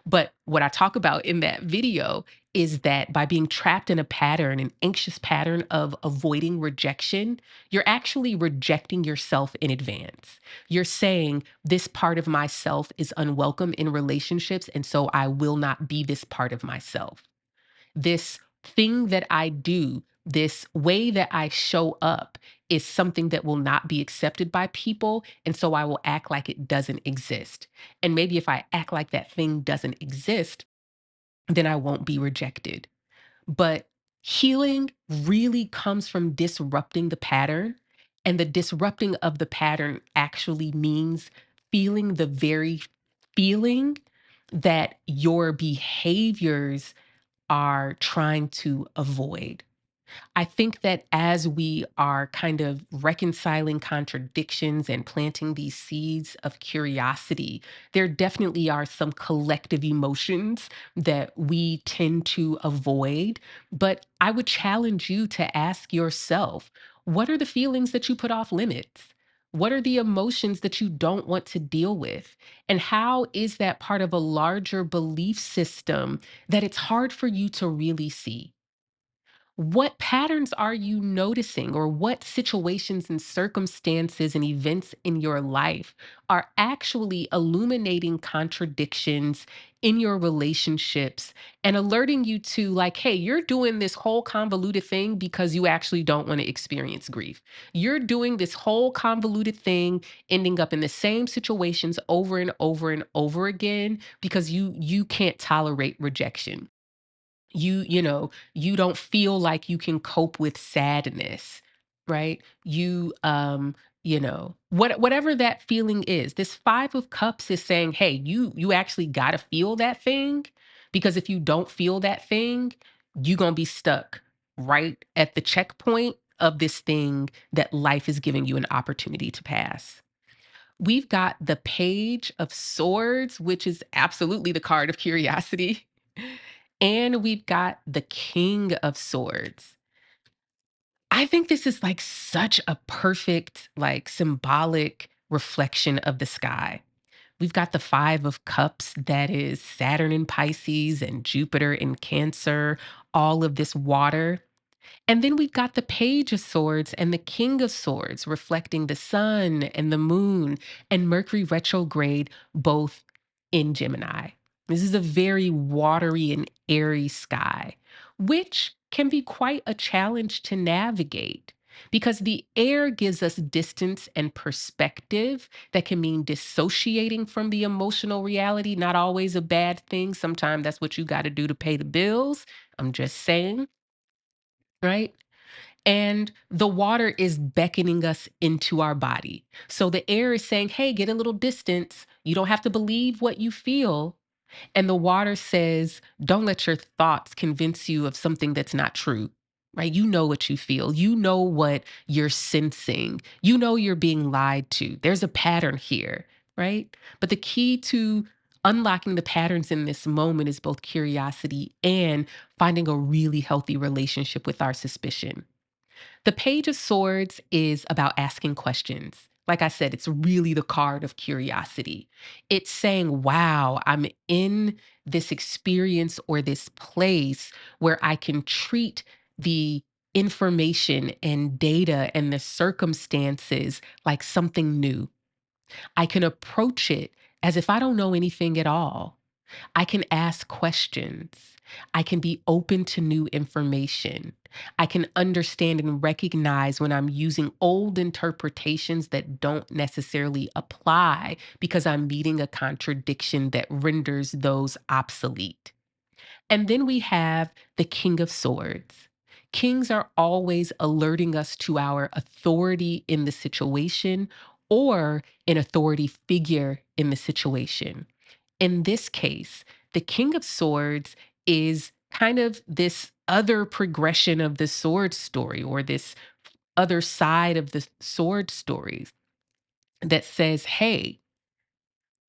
But what I talk about in that video is that by being trapped in a pattern, an anxious pattern of avoiding rejection, you're actually rejecting yourself in advance. You're saying, this part of myself is unwelcome in relationships, and so I will not be this part of myself. This thing that I do, this way that I show up is something that will not be accepted by people. And so I will act like it doesn't exist. And maybe if I act like that thing doesn't exist, then I won't be rejected. But healing really comes from disrupting the pattern. And the disrupting of the pattern actually means feeling the very feeling that your behaviors are trying to avoid. I think that as we are kind of reconciling contradictions and planting these seeds of curiosity, there definitely are some collective emotions that we tend to avoid. But I would challenge you to ask yourself, what are the feelings that you put off limits? What are the emotions that you don't want to deal with? And how is that part of a larger belief system that it's hard for you to really see? What patterns are you noticing, or what situations and circumstances and events in your life are actually illuminating contradictions in your relationships and alerting you to, like, hey, you're doing this whole convoluted thing because you actually don't want to experience grief. You're doing this whole convoluted thing, ending up in the same situations over and over and over again because you can't tolerate rejection. You don't feel like you can cope with sadness, right? Whatever that feeling is, this 5 of Cups is saying, hey, you actually got to feel that thing, because if you don't feel that thing, you're going to be stuck right at the checkpoint of this thing that life is giving you an opportunity to pass. We've got the Page of Swords, which is absolutely the card of curiosity. And we've got the King of Swords. I think this is like such a perfect, like symbolic reflection of the sky. We've got the 5 of Cups, that is Saturn in Pisces and Jupiter in Cancer, all of this water. And then we've got the Page of Swords and the King of Swords, reflecting the sun and the moon and Mercury retrograde, both in Gemini. This is a very watery and airy sky, which can be quite a challenge to navigate because the air gives us distance and perspective that can mean dissociating from the emotional reality. Not always a bad thing. Sometimes that's what you got to do to pay the bills. I'm just saying, right? And the water is beckoning us into our body. So the air is saying, hey, get a little distance. You don't have to believe what you feel. And the water says, don't let your thoughts convince you of something that's not true, right? You know what you feel. You know what you're sensing. You know you're being lied to. There's a pattern here, right? But the key to unlocking the patterns in this moment is both curiosity and finding a really healthy relationship with our suspicion. The Page of Swords is about asking questions. Like I said, it's really the card of curiosity. It's saying, wow, I'm in this experience or this place where I can treat the information and data and the circumstances like something new. I can approach it as if I don't know anything at all. I can ask questions. I can be open to new information. I can understand and recognize when I'm using old interpretations that don't necessarily apply because I'm meeting a contradiction that renders those obsolete. And then we have the King of Swords. Kings are always alerting us to our authority in the situation or an authority figure in the situation. In this case, the King of Swords is kind of this other progression of the sword story or this other side of the sword stories that says, hey,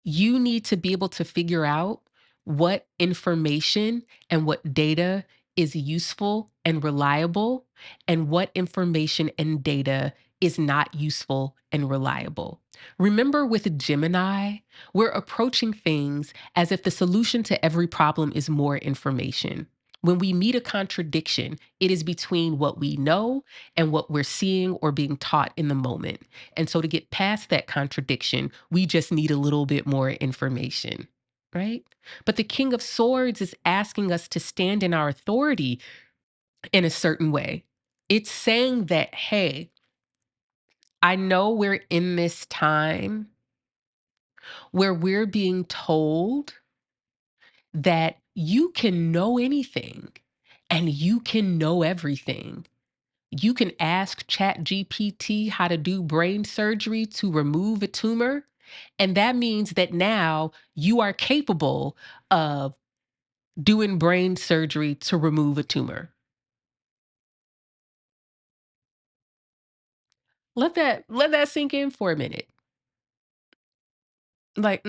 you need to be able to figure out what information and what data is useful and reliable, and what information and data is not useful and reliable. Remember, with Gemini, we're approaching things as if the solution to every problem is more information. When we meet a contradiction, it is between what we know and what we're seeing or being taught in the moment. And so to get past that contradiction, we just need a little bit more information, right? But the King of Swords is asking us to stand in our authority in a certain way. It's saying that, hey, I know we're in this time where we're being told that you can know anything and you can know everything. You can ask ChatGPT how to do brain surgery to remove a tumor. And that means that now you are capable of doing brain surgery to remove a tumor. Let that sink in for a minute. Like,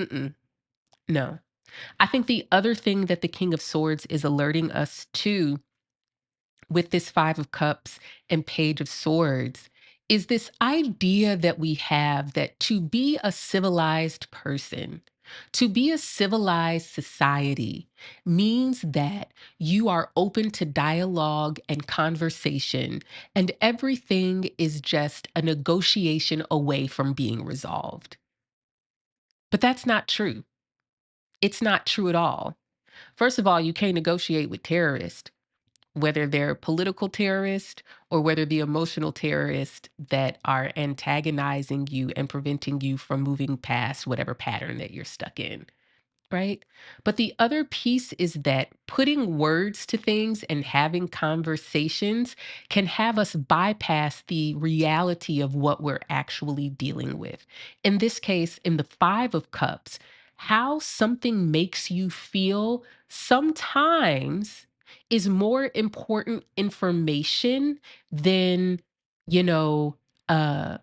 no. I think the other thing that the King of Swords is alerting us to with this Five of Cups and Page of Swords is this idea that we have that to be a civilized person, to be a civilized society means that you are open to dialogue and conversation, and everything is just a negotiation away from being resolved. But that's not true. It's not true at all. First of all, you can't negotiate with terrorists, whether they're political terrorists or whether the emotional terrorists that are antagonizing you and preventing you from moving past whatever pattern that you're stuck in. Right. But the other piece is that putting words to things and having conversations can have us bypass the reality of what we're actually dealing with. In this case, in the Five of Cups, how something makes you feel sometimes is more important information than, you know, uh,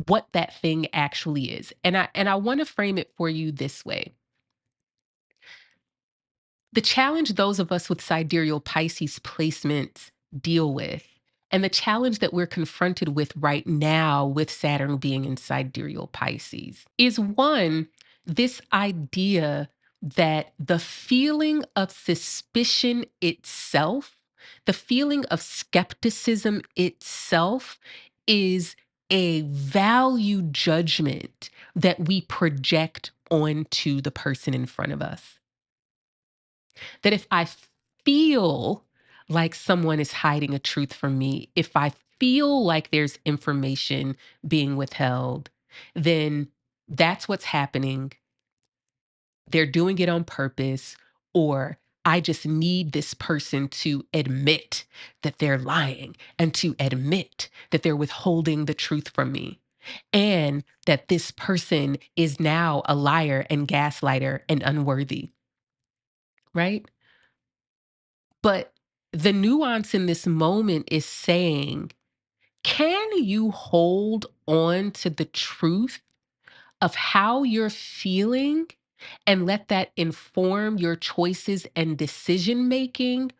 what that thing actually is. And I want to frame it for you this way. The challenge those of us with sidereal Pisces placements deal with, and the challenge that we're confronted with right now with Saturn being in sidereal Pisces, is one, this idea that the feeling of suspicion itself, the feeling of skepticism itself, is a value judgment that we project onto the person in front of us. That if I feel like someone is hiding a truth from me, if I feel like there's information being withheld, then that's what's happening. They're doing it on purpose, or I just need this person to admit that they're lying and to admit that they're withholding the truth from me. And that this person is now a liar and gaslighter and unworthy, right? But the nuance in this moment is saying, can you hold on to the truth of how you're feeling and let that inform your choices and decision making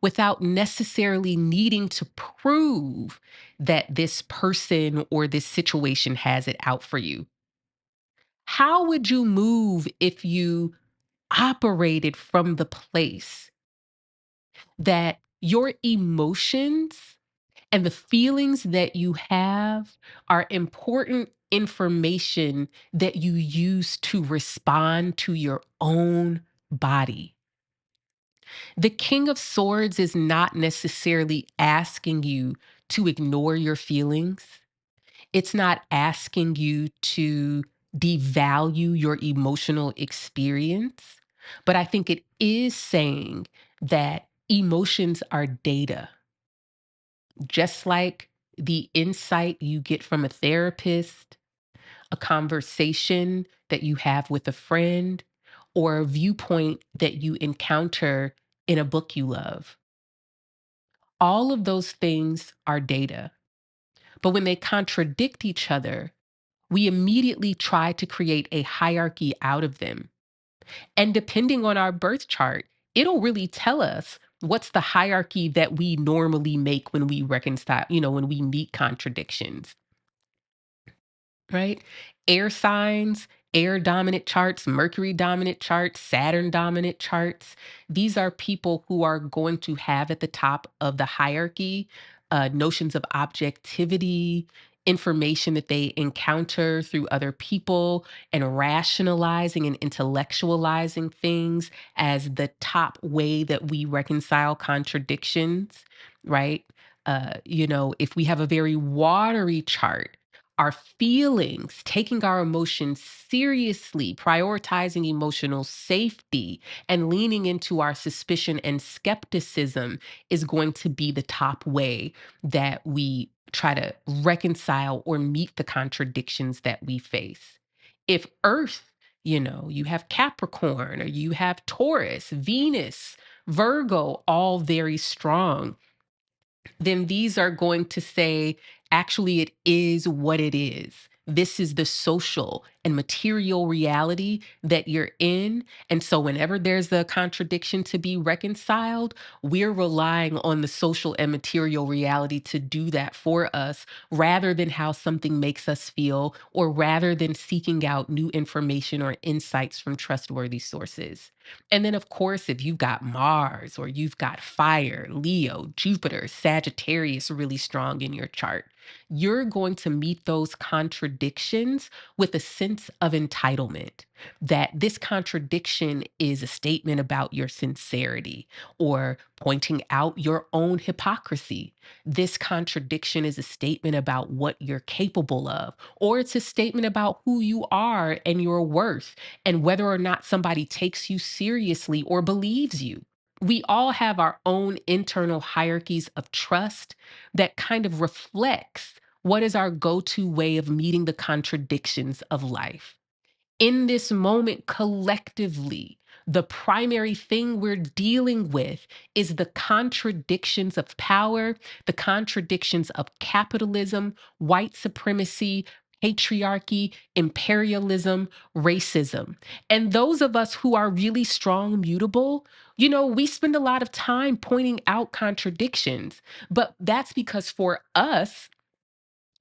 without necessarily needing to prove that this person or this situation has it out for you? How would you move if you operated from the place that your emotions and the feelings that you have are important information that you use to respond to your own body? The King of Swords is not necessarily asking you to ignore your feelings. It's not asking you to devalue your emotional experience, but I think it is saying that emotions are data. Just like the insight you get from a therapist, a conversation that you have with a friend, or a viewpoint that you encounter in a book you love. All of those things are data. But when they contradict each other, we immediately try to create a hierarchy out of them. And depending on our birth chart, it'll really tell us what's the hierarchy that we normally make when we reconcile, when we meet contradictions, right? Air signs, air dominant charts, Mercury dominant charts, Saturn dominant charts. These are people who are going to have at the top of the hierarchy notions of objectivity, information that they encounter through other people, and rationalizing and intellectualizing things as the top way that we reconcile contradictions, right? If we have a very watery chart, our feelings, taking our emotions seriously, prioritizing emotional safety, and leaning into our suspicion and skepticism is going to be the top way that we try to reconcile or meet the contradictions that we face. If Earth, you have Capricorn or you have Taurus, Venus, Virgo, all very strong, then these are going to say, actually, it is what it is. This is the social and material reality that you're in. And so, whenever there's a contradiction to be reconciled, we're relying on the social and material reality to do that for us rather than how something makes us feel or rather than seeking out new information or insights from trustworthy sources. And then, of course, if you've got Mars or you've got fire, Leo, Jupiter, Sagittarius really strong in your chart, you're going to meet those contradictions with a sense of entitlement. That this contradiction is a statement about your sincerity or pointing out your own hypocrisy. This contradiction is a statement about what you're capable of, or it's a statement about who you are and your worth and whether or not somebody takes you seriously or believes you. We all have our own internal hierarchies of trust that kind of reflects what is our go-to way of meeting the contradictions of life. In this moment, collectively, the primary thing we're dealing with is the contradictions of power, the contradictions of capitalism, white supremacy, patriarchy, imperialism, racism. And those of us who are really strong, mutable, we spend a lot of time pointing out contradictions. But that's because for us,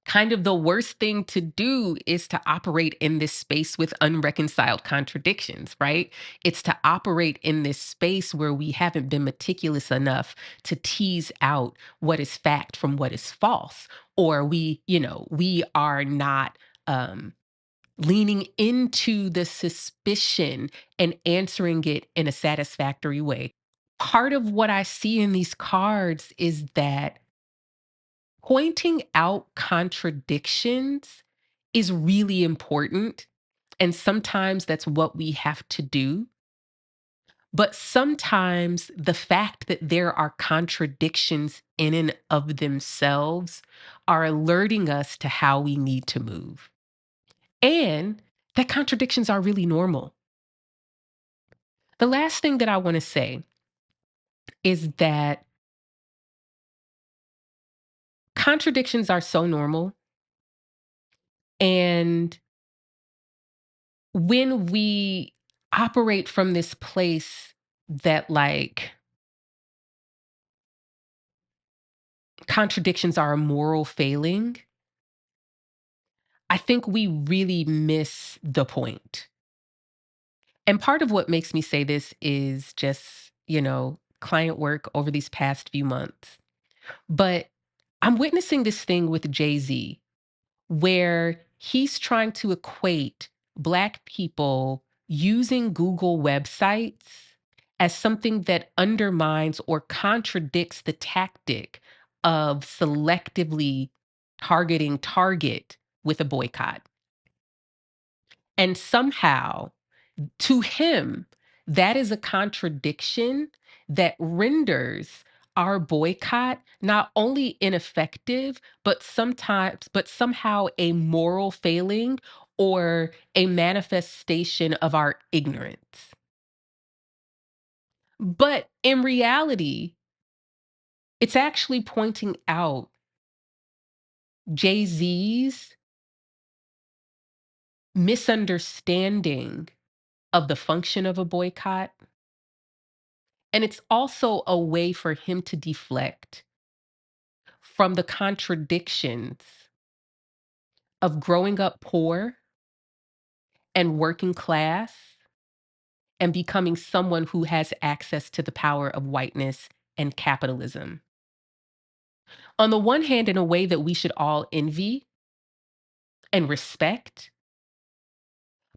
kind of the worst thing to do is to operate in this space with unreconciled contradictions, right? It's to operate in this space where we haven't been meticulous enough to tease out what is fact from what is false, or we are not leaning into the suspicion and answering it in a satisfactory way. Part of what I see in these cards is that pointing out contradictions is really important. And sometimes that's what we have to do. But sometimes the fact that there are contradictions in and of themselves are alerting us to how we need to move. And that contradictions are really normal. The last thing that I want to say is that contradictions are so normal. And when we operate from this place that, like, contradictions are a moral failing, I think we really miss the point. And part of what makes me say this is just, client work over these past few months. But I'm witnessing this thing with Jay-Z where he's trying to equate Black people using Google websites as something that undermines or contradicts the tactic of selectively targeting Target with a boycott. And somehow, to him, that is a contradiction that renders our boycott not only ineffective, but somehow a moral failing or a manifestation of our ignorance. But in reality, it's actually pointing out Jay-Z's misunderstanding of the function of a boycott. And it's also a way for him to deflect from the contradictions of growing up poor and working class and becoming someone who has access to the power of whiteness and capitalism. On the one hand, in a way that we should all envy and respect,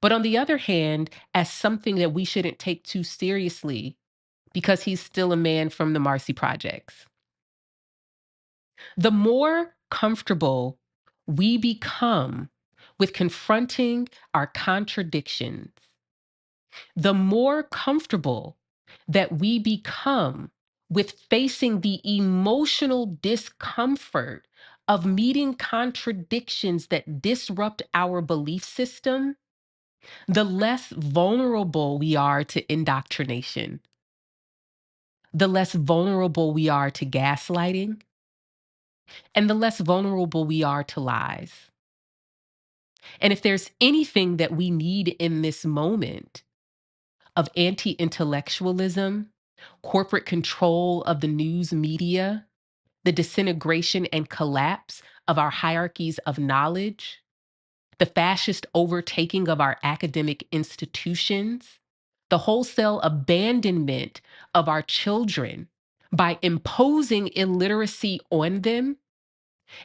but on the other hand, as something that we shouldn't take too seriously because he's still a man from the Marcy Projects. The more comfortable we become with confronting our contradictions, the more comfortable that we become with facing the emotional discomfort of meeting contradictions that disrupt our belief system, the less vulnerable we are to indoctrination, the less vulnerable we are to gaslighting, and the less vulnerable we are to lies. And if there's anything that we need in this moment of anti-intellectualism, corporate control of the news media, the disintegration and collapse of our hierarchies of knowledge, the fascist overtaking of our academic institutions, the wholesale abandonment of our children by imposing illiteracy on them,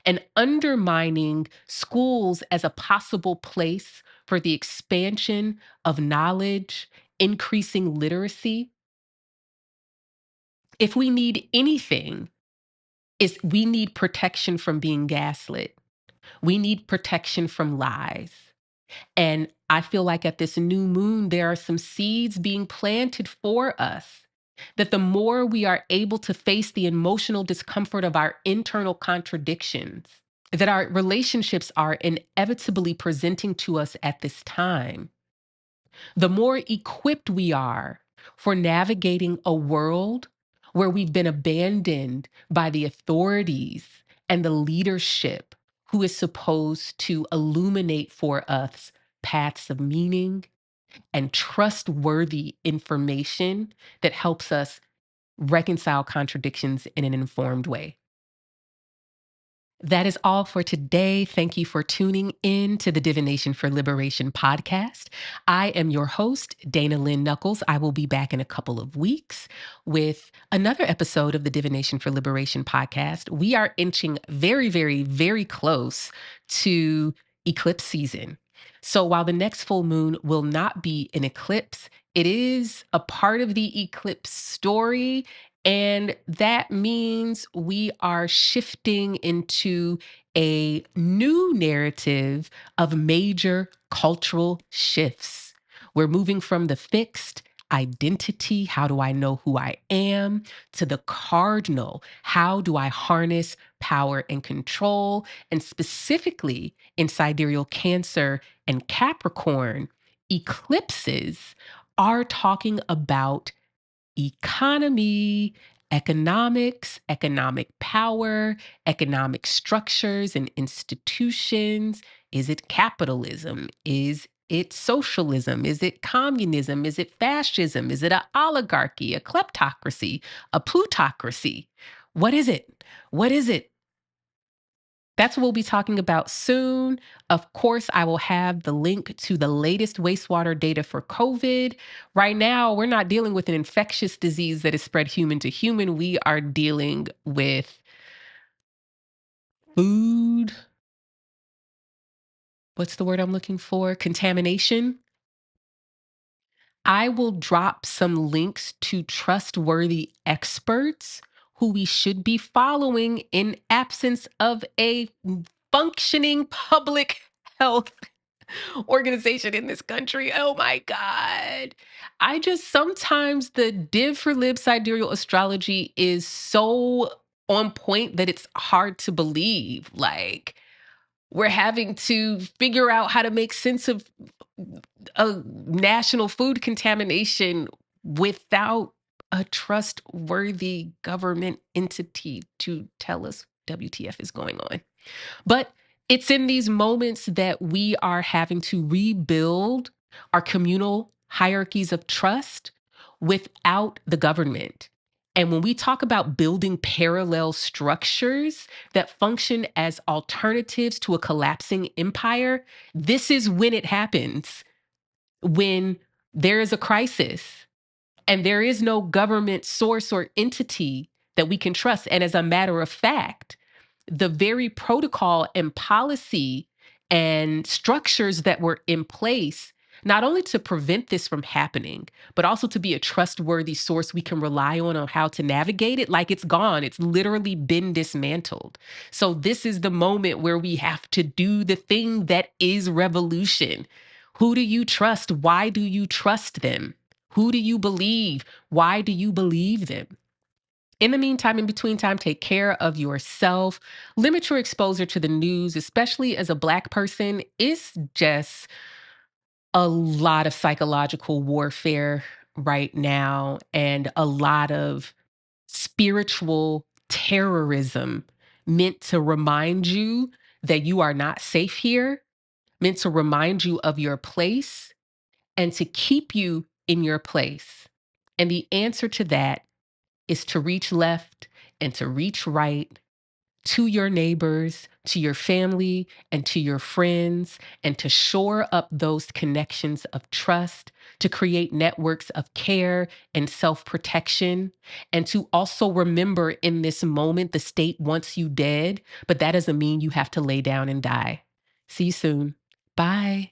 and undermining schools as a possible place for the expansion of knowledge, increasing literacy. If we need anything, is we need protection from being gaslit. We need protection from lies. And I feel like at this new moon, there are some seeds being planted for us. That the more we are able to face the emotional discomfort of our internal contradictions, that our relationships are inevitably presenting to us at this time, the more equipped we are for navigating a world where we've been abandoned by the authorities and the leadership who is supposed to illuminate for us paths of meaning and trustworthy information that helps us reconcile contradictions in an informed way. That is all for today. Thank you for tuning in to the Divination for Liberation podcast. I am your host, Dana Lynn Knuckles. I will be back in a couple of weeks with another episode of the Divination for Liberation podcast. We are inching very, very, very close to eclipse season. So while the next full moon will not be an eclipse, it is a part of the eclipse story. And that means we are shifting into a new narrative of major cultural shifts. We're moving from the fixed identity, how do I know who I am, to the cardinal, how do I harness power and control, and specifically in sidereal Cancer and Capricorn, eclipses are talking about economy, economics, economic power, economic structures and institutions. Is it capitalism? Is it socialism? Is it communism? Is it fascism? Is it an oligarchy, a kleptocracy, a plutocracy? What is it? What is it? That's what we'll be talking about soon. Of course, I will have the link to the latest wastewater data for COVID. Right now, we're not dealing with an infectious disease that is spread human to human. We are dealing with food. What's the word I'm looking for? Contamination. I will drop some links to trustworthy experts who we should be following in absence of a functioning public health organization in this country. Oh my God. I just sometimes the Div for Lib Sidereal Astrology is so on point that it's hard to believe. Like, we're having to figure out how to make sense of a national food contamination without a trustworthy government entity to tell us WTF is going on. But it's in these moments that we are having to rebuild our communal hierarchies of trust without the government. And when we talk about building parallel structures that function as alternatives to a collapsing empire, this is when it happens. When there is a crisis and there is no government source or entity that we can trust. And as a matter of fact, the very protocol and policy and structures that were in place, not only to prevent this from happening, but also to be a trustworthy source we can rely on how to navigate it, like it's gone. It's literally been dismantled. So this is the moment where we have to do the thing that is revolution. Who do you trust? Why do you trust them? Who do you believe? Why do you believe them? In the meantime, in between time, take care of yourself. Limit your exposure to the news, especially as a Black person. It's just a lot of psychological warfare right now and a lot of spiritual terrorism meant to remind you that you are not safe here, meant to remind you of your place and to keep you in your place. And the answer to that is to reach left and to reach right to your neighbors, to your family, and to your friends, and to shore up those connections of trust, to create networks of care and self protection, and to also remember in this moment the state wants you dead, but that doesn't mean you have to lay down and die. See you soon. Bye.